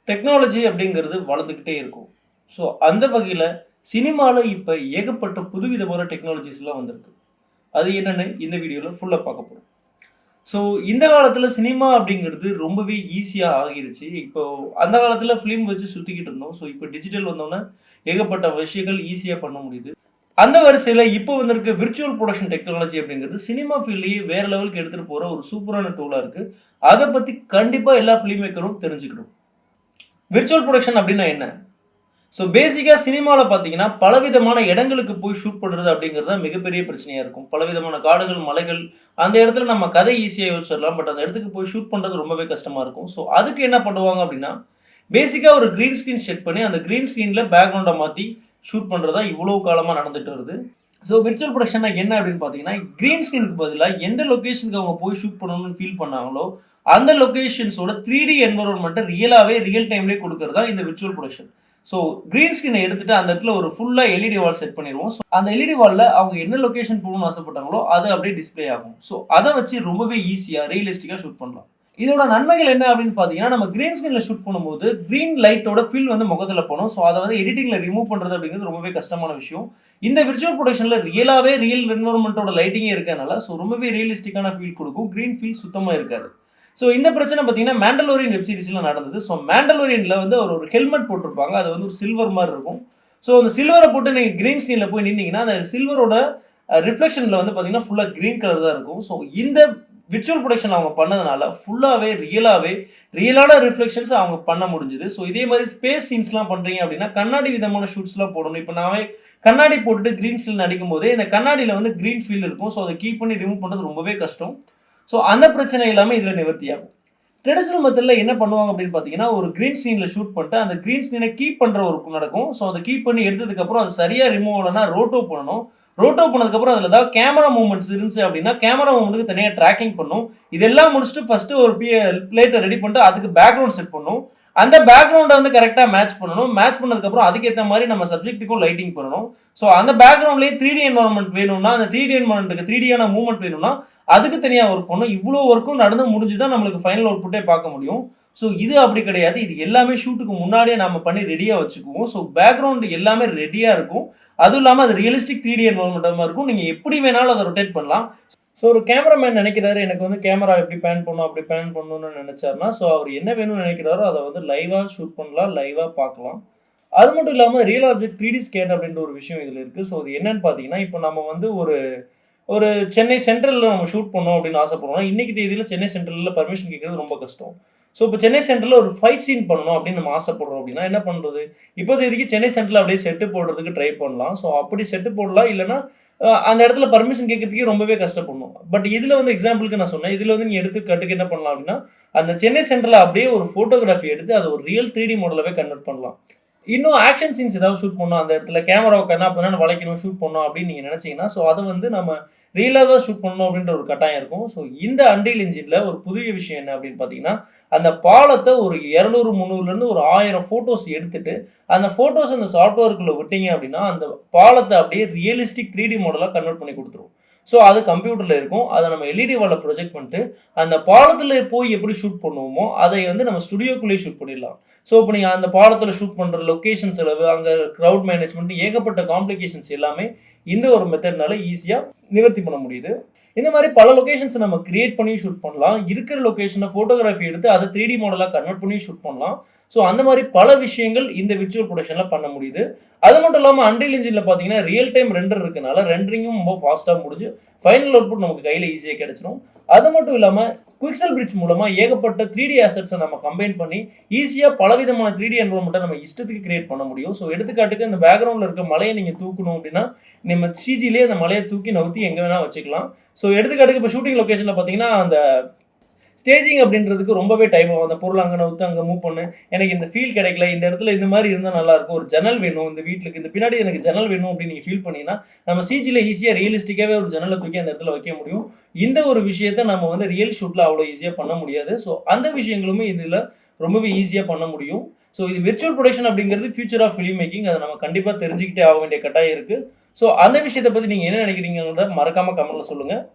Technology அப்படிங்கிறது வளர்ந்துக்கிட்டே இருக்கும். ஸோ, அந்த வகையில சினிமால இப்ப ஏகப்பட்ட புதுவிதமான டெக்னாலஜிஸ்லாம் வந்திருக்கு. அது என்னன்னு இந்த வீடியோல ஃபுல்லா பார்க்க போறோம். ஸோ, இந்த காலத்துல சினிமா அப்படிங்கிறது ரொம்பவே ஈஸியா ஆகிருச்சு. இப்போ அந்த காலத்துல ஃபிலிம் வச்சு சுத்திக்கிட்டு இருந்தோம். ஸோ, இப்போ டிஜிட்டல் வந்தோனே ஏகப்பட்ட விஷயங்கள் ஈஸியா பண்ண முடியுது. அந்த வரிசையில இப்போ வந்திருக்க விர்ச்சுவல் புரொடக்ஷன் டெக்னாலஜி அப்படிங்கிறது சினிமா ஃபீல்ட்லயே வேற லெவலுக்கு எடுத்துட்டு போற ஒரு சூப்பரான டூலா இருக்கு. அத பத்தி கண்டிப்பா எல்லா ஃபிலிம் மேக்கரும் தெரிஞ்சுக்கணும். விர்ச்சுவல் புரொடக்ஷன் அப்படின்னா என்ன? ஸோ பேசிக்கா சினிமால பார்த்தீங்கன்னா, பலவிதமான இடங்களுக்கு போய் ஷூட் பண்றது அப்படிங்கிறது தான் மிகப்பெரிய பிரச்சனையா இருக்கும். பலவிதமான காடுகள், மலைகள் அந்த இடத்துல நம்ம கதை ஈஸியா யோசிச்சிடலாம். பட் அந்த இடத்துக்கு போய் ஷூட் பண்றது ரொம்பவே கஷ்டமா இருக்கும். ஸோ அதுக்கு என்ன பண்ணுவாங்க அப்படின்னா, பேசிக்கா ஒரு கிரீன் ஸ்கிரீன் செட் பண்ணி, அந்த கிரீன் ஸ்கிரீன்ல பேக்கிரவுண்ட மாத்தி ஷூட் பண்றது தான் இவ்வளோ காலமா நடந்துட்டு வருது. ஸோ விர்ச்சுவல் புரொடக்ஷன்னா என்ன அப்படின்னு பார்த்தீங்கன்னா, கிரீன் ஸ்கிரீனுக்கு பதிலா எந்த லொகேஷனுக்கு அவங்க போய் ஷூட் பண்ணணும்னு ஃபீல் பண்ணாங்களோ, அந்த லொகேஷன்ஸோட 3டி என்வைரன்மெண்ட்ட ரியல் டைம்லயே குடுக்கறது தான் இந்த விர்ச்சுவல் புரொடக்ஷன். ஸோ கிரீன் ஸ்கிரீன எடுத்துட்டு அந்த இடத்துல ஒரு ஃபுல்லா எல்இடி வால் செட் பண்ணிருவோம். ஸோ அந்த எல்இடி வால்ல அவங்க என்ன லொகேஷன் போகணும்னு ஆசைப்பட்டாங்களோ, அது அப்படியே டிஸ்ப்ளே ஆகும். ஸோ அத வச்சு ரொம்பவே ஈஸியா, ரியலிஸ்டிக்கா ஷூட் பண்ணலாம். இதோட நன்மைகள் என்ன அப்படின்னு பார்த்தீங்கன்னா, நம்ம கிரீன் ஸ்கிரீன்ல ஷூட் பண்ணும்போது, கிரீன் லைட்டோட ஃபில் வந்து முகத்துல படும். ஸோ அத வந்து எடிட்டிங்ல ரிமூவ் பண்றது அப்படிங்கிறது ரொம்பவே கஷ்டமான விஷயம். இந்த விர்ச்சுவல் புரொடக்ஷன்ல ரியல் என்வைரன்மென்ட்டோட லைட்டிங்கே இருக்கறனால, ஸோ ரொம்பவே ரியலிஸ்டிக்கான ஃபீல் குடுக்கும். கிரீன் ஃபீல் சுத்தமா இருக்காது. ஸோ இந்த பிரச்சனை பார்த்தீங்கன்னா, மேண்டலோரியன் வெப் சீரிஸ்ல நடந்தது. ஸோ மேண்டலோரியன்ல வந்து ஒரு ஹெல்மெட் போட்டிருப்பாங்க. அது வந்து ஒரு சில்வர் மாரி இருக்கும். ஸோ அந்த சில்வர போட்டு நீங்க கிரீன் ஸ்கிரீன்ல போய் நின்னீங்கன்னா, அந்த சில்வரோட ரிஃப்ளெக்ஷன்ல வந்து பார்த்தீங்கன்னா, ஃபுல்லா கிரீன் கலர் தான் இருக்கும். ஸோ இந்த விர்ச்சுவல் புரொடக்ஷன் அவங்க பண்ணதுனால, ஃபுல்லாவே ரியலான ரிஃப்ளெக்ஷன்ஸ் அவங்க பண்ண முடிஞ்சது. ஸோ இதே மாரி ஸ்பேஸ் சீன்ஸ்லாம் பண்றீங்க அப்படின்னா, கண்ணாடி விதமான ஷூட்ஸ்லாம் போடணும். இப்ப நானே கண்ணாடி போட்டுட்டு கிரீன் ஸ்கிரீன் நடிக்கும்போதே, இந்த கண்ணாடியில வந்து கிரீன் ஃபீல் இருக்கும். ஸோ அத கீப் பண்ணி ரிமூவ் பண்றது ரொம்பவே கஷ்டம். ஸோ அந்த பிரச்சனை எல்லாமே இதுல நிவர்த்தியாகும். ட்ரெடிஷனல் மெத்தட்ல என்ன பண்ணுவாங்க அப்படின்னு பார்த்தீங்கன்னா, ஒரு கிரீன் ஸ்கிரீன்ல ஷூட் பண்ணிட்டு, அந்த கிரீன் ஸ்கிரீன கீப் பண்ற ஒர்க் நடக்கும். ஸோ அத கீப் பண்ணி எடுத்ததுக்கு அப்புறம் அது சரியா ரிமூவ் ஆகலன்னா ரோட்டோ பண்ணணும். ரோட்டோ பண்ணதுக்கப்புறம் அதில ஏதாவது கேமரா மூவ்மெண்ட்ஸ் இருந்துச்சு அப்படின்னா, கேமரா மூவ்மெண்ட்க்கு தனியா ட்ராக்கிங் பண்ணும். இதெல்லாம் முடிச்சுட்டு ஃபர்ஸ்ட்டு ஒரு பிளேட்ட ரெடி பண்ணிட்டு, அதுக்கு பேக்கிரவுண்ட் செட் பண்ணணும். அந்த பேக்கிரவுண்ட வந்து கரெக்ட்டா மேட்ச் பண்ணணும். மேட்ச் பண்ணதுக்கப்புறம் அதுக்கேத்த மாரி நம்ம சப்ஜெக்ட்டுக்கும் லைட்டிங் பண்ணணும். ஸோ அந்த பேக்கிரவுண்ட்லயே 3டி என்வைரன்மென்ட் வேணும்னா, அந்த 3டி என்வைரன்மென்ட்க்கு 3டியான மூவ்மெண்ட் வேணும்னா, அதுக்கு தனியா ஒர்க் பண்ணணும். இவ்ளோ ஒர்க்கும் நடந்து முடிஞ்சு தான் நம்மளுக்கு ஃபைனல் அவுட்புட்டே பார்க்க முடியும். ஸோ இது அப்படி கிடையாது. இது எல்லாமே ஷூட்டுக்கு முன்னாடியே நாம பண்ணி ரெடியா வச்சுக்குவோம். ஸோ பேக்கிரவுண்ட் எல்லாமே ரெடியா இருக்கும். அதுவும் இல்லாம அது ரியலிஸ்டிக் 3டி என்வைரன்மென்ட்டா இருக்கும். நீங்க எப்படி வேணாலும் அத ரொட்டேட் பண்ணலாம். ஸோ ஒரு கேமராமேன் நினைக்கிறாரு, எனக்கு வந்து கேமரா எப்படி பேன் பண்ணணும், அப்படி பேன் பண்ணணும்னு நினைச்சாருன்னா, ஸோ அவர் என்ன வேணும்னு நினைக்கிறாரோ அத வந்து லைவா ஷூட் பண்ணலாம், லைவா பார்க்கலாம். அது மட்டும் இல்லாம ரியல் ஆப்ஜெக்ட் 3டி ஸ்கேன் அப்படின்ற ஒரு விஷயம் இதுல இருக்கு. ஸோ அது என்னன்னு பார்த்தீங்கன்னா, இப்போ நம்ம வந்து ஒரு ஒரு சென்னை சென்ட்ரல்ல நம்ம ஷூட் பண்ணோம் அப்படின்னு ஆசைப்படுறோம்னா, இன்னைக்கு தேதியில சென்னை சென்ட்ரல்ல பர்மிஷன் கேட்கறது ரொம்ப கஷ்டம். ஸோ இப்போ சென்னை சென்ட்ரல்ல ஒரு ஃபைட் சீன் பண்ணணும் அப்படின்னு நம்ம ஆசைப்படுறோம் அப்படின்னா என்ன பண்றது? இப்போ தேதிக்கு சென்னை சென்ட்ரல்ல அப்படியே செட்டு போடுறதுக்கு ட்ரை பண்ணலாம். ஸோ அப்படி செட்டு போடலாம். இல்லன்னா அந்த இடத்துல பர்மிஷன் கேட்கறதுக்கே ரொம்பவே கஷ்டப்படணும். பட் இதுல வந்து எக்ஸாம்பிளுக்கு நான் சொன்னேன். இதுல வந்து நீங்க எடுத்துக்காட்டுக்கு என்ன பண்ணலாம் அப்படின்னா, அந்த சென்னை சென்ட்ரல்ல அப்படியே ஒரு ஃபோட்டோகிராஃபி எடுத்து அத ஒரு ரியல் 3டி மாடலாவே கன்வெர்ட் பண்ணலாம். இன்னும் ஆக்ஷன் சீன்ஸ் ஏதாவது ஷூட் பண்ணணும். அந்த இடத்துல கேமராவ கன்னா பின்னான்னு வளைக்கணும், ஷூட் பண்ணணும் அப்படின்னு நீங்க நினைச்சீங்கன்னா, ஸோ அத வந்து நம்ம ரியலா தான் ஷூட் பண்ணணும் அப்படின்ற ஒரு கட்டாயம் இருக்கும். ஸோ இந்த அன்ரில் என்ஜின்ல ஒரு புதிய விஷயம் என்ன அப்படின்னு பார்த்தீங்கன்னா, அந்த பாலத்த ஒரு 200, 300லேருந்து ஒரு 1000 ஃபோட்டோஸ் எடுத்துட்டு, அந்த ஃபோட்டோஸ் அந்த சாஃப்ட்வேர்க்குள்ள விட்டீங்க அப்படின்னா, அந்த பாலத்த அப்படியே ரியலிஸ்டிக் 3டி மாடலா கன்வெர்ட் பண்ணி குடுத்துரும். ஸோ அது கம்ப்யூட்டர்ல இருக்கும். அத நம்ம எல்இடி வால்ல ப்ரொஜெக்ட் பண்ணிட்டு, அந்த பாலத்துல போய் எப்படி ஷூட் பண்ணுவோமோ, அதை வந்து நம்ம ஸ்டுடியோக்குள்ளேயே ஷூட் பண்ணிடலாம். ஸோ இப்ப நீங்க அந்த பாலத்துல ஷூட் பண்ற லொகேஷன் செலவு, அங்க கிரவுட் மேனேஜ்மென்ட் ஏகப்பட்ட காம்ப்ளிகேஷன்ஸ் எல்லாமே இந்த ஒரு மெத்தட்னால ஈஸியா நிவர்த்தி பண்ண முடியுது. இந்த மாரி பல லொகேஷன்ஸ் நம்ம கிரியேட் பண்ணி ஷூட் பண்ணலாம். இருக்கிற லொகேஷன ஃபோட்டோகிராஃபி எடுத்து அத 3டி மாடலா கன்வெர்ட் பண்ணி ஷூட் பண்ணலாம். ஸோ அந்த மாரி பல விஷயங்கள் இந்த விர்ச்சுவல் புரொடக்ஷன்ல பண்ண முடியுது. அது மட்டும் இல்லாம அன்ரில் என்ஜின்ல பார்த்தீங்கன்னா, ரியல் டைம் ரெண்டர் இருக்கனால ரெண்டரிங்கும் ரொம்ப ஃபாஸ்ட்டா முடிஞ்சு, ஃபைனல் அவுட்புட் நமக்கு கையில ஈஸியா கிடைச்சிரும். அது மட்டும் இல்லாம குவிக்செல் பிரிட்ஜ் மூலமா ஏகப்பட்ட 3டி அசெட்ஸ நம்ம கம்பைன் பண்ணி, ஈஸியா பலவிதமான 3டி என்வைரன்மென்ட்ட நம்ம இஷ்டத்துக்கு கிரியேட் பண்ண முடியும். ஸோ எடுத்துக்காட்டுக்கு இந்த பேக்கிரவுண்ட்ல இருக்க மலைய நீங்க தூக்கணும் அப்படின்னா, நம்ம சிஜிலயே அந்த மலைய தூக்கி நவுத்தி எங்க வேணா வச்சுக்கலாம். ஸோ எடுத்துக்காட்டுக்கு இப்ப ஷூட்டிங் லொகேஷன்ல பார்த்தீங்கன்னா, அந்த ஸ்டேஜிங் அப்படின்றதுக்கு ரொம்பவே டைம் ஆகும். அந்த பொருள அங்க நவுத்து, அங்க மூவ் பண்ணு. எனக்கு இந்த ஃபீல் கிடைக்கல. இந்த இடத்துல இந்த மாரி இருந்தா நல்லாருக்கும். ஒரு ஜன்னல் வேணும். இந்த வீட்டுக்கு இந்த பின்னாடி எனக்கு ஜன்னல் வேணும் அப்படின்னு நீங்க ஃபீல் பண்ணீங்கன்னா, நம்ம சிஜில ஈஸியா ரியலிஸ்டிக்காவே ஒரு ஜன்னல தூக்கி அந்த இடத்துல வைக்க முடியும். இந்த ஒரு விஷயத்த நம்ம வந்து ரியல் ஷூட்ல அவ்வளோ ஈஸியா பண்ண முடியாது. ஸோ அந்த விஷயங்களுமே இதுல ரொம்பவே ஈஸியா பண்ண முடியும். ஸோ இது விர்ச்சுவல் புரொடக்ஷன் அப்படிங்கிறது ஃபியூச்சர் ஆஃப் ஃபில்ம் மேக்கிங். அத நம்ம கண்டிப்பா தெரிஞ்சுக்கிட்டே ஆக வேண்டிய கட்டாயம் இருக்கு. ஸோ அந்த விஷயத்த பத்தி நீங்க என்ன நினைக்கிறீங்கன்றத மறக்காம கமெண்ட்ல சொல்லுங்க.